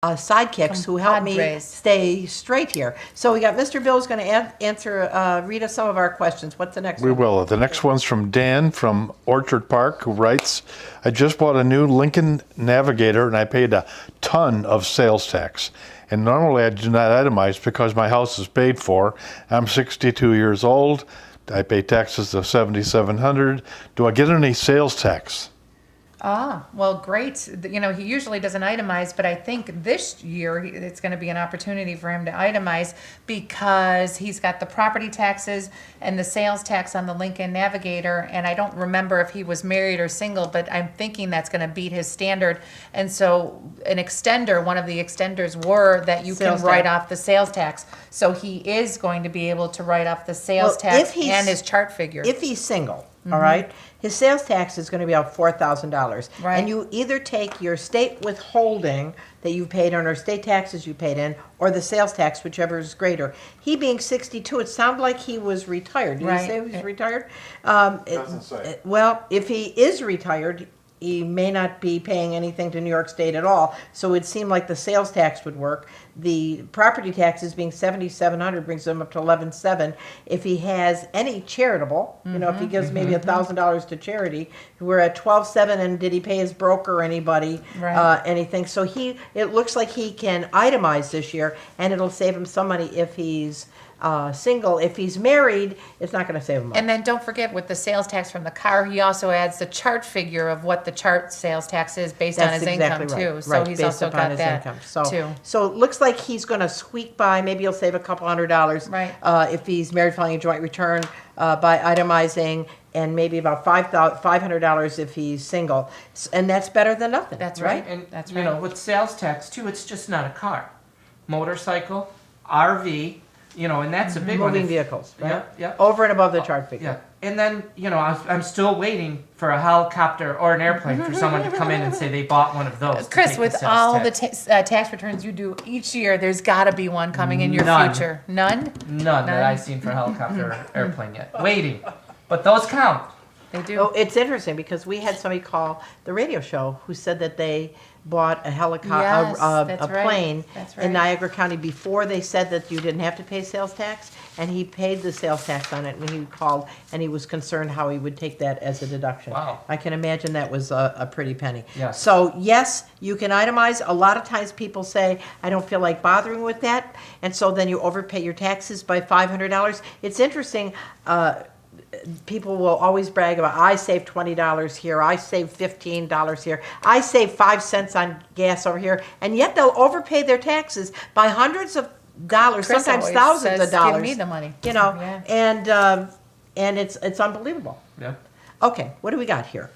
sidekicks who help me Compadres. stay straight here. So we got Mr. Bill's going to read us some of our questions. What's the next We one? will. The next one's from Dan from Orchard Park, who writes, I just bought a new Lincoln Navigator and I paid a ton of sales tax. And normally I do not itemize because my house is paid for. I'm 62 years old. I pay taxes of $7,700. Do I get any sales tax? Well, great. You know, he usually doesn't itemize, but I think this year it's going to be an opportunity for him to itemize because he's got the property taxes and the sales tax on the Lincoln Navigator. And I don't remember if he was married or single, but I'm thinking that's going to beat his standard. And so an extender, one of the extenders were that you Sales can write tax. off the sales tax. So he is going to be able to write off the sales Well, tax if he's- and his chart figure. If he's single, all right, his sales tax is going to be about $4,000. Right. And you either take your state withholding that you paid on, or state taxes you paid in, or the sales tax, whichever is greater. He being 62, it sounded like he was retired. Did he Right. say he was retired? Doesn't say. Well, if he is retired, he may not be paying anything to New York State at all. So it seemed like the sales tax would work. The property taxes being $7,700 brings him up to $11,700. If he has any charitable, you know, if he gives maybe $1,000 to charity, we're at $12,700. And did he pay his broker or anybody Right. anything? So it looks like he can itemize this year, and it'll save him some money if he's single. If he's married, it's not going to save him much. And then don't forget, with the sales tax from the car, he also adds the chart figure of what the chart sales tax is based on his income too. So Right, he's based also upon got his that income. too. So it looks like he's going to squeak by. Maybe he'll save a couple $100. Right. If he's married filing a joint return by itemizing, and maybe about $500 if he's single, and that's better than nothing. That's right. right. And That's you know, right. with sales tax too, it's just not a car, motorcycle, RV, you know, and that's a big one. Moving If- vehicles, right? Yep, yep. Over and above the chart figure. Yeah, and then you know, I'm still waiting for a helicopter or an airplane for someone to come in and say they bought one of those. to Chris, take with the sales all tax. the tax returns you do each year, there's got to be one coming in your None. future. None? None that I've seen for a helicopter or airplane yet. Waiting, but those count. They do. Oh, it's interesting because we had somebody call the radio show who said that they bought a helicopter, Yes, a that's right. plane That's in right. Niagara County before they said that you didn't have to pay sales tax, and he paid the sales tax on it, and he called and he was concerned how he would take that as a deduction. Wow. I can imagine that was a pretty penny. Yes. So yes, you can itemize. A lot of times people say, I don't feel like bothering with that, and so then you overpay your taxes by $500. It's interesting. People will always brag about, I saved $20 here, I saved $15 here, I saved 5 cents on gas over here, and yet they'll overpay their taxes by hundreds of dollars, Chris sometimes always thousands says, of dollars. "Give me the money." You know, Yeah. and it's unbelievable. Yeah. Okay, what do we got here?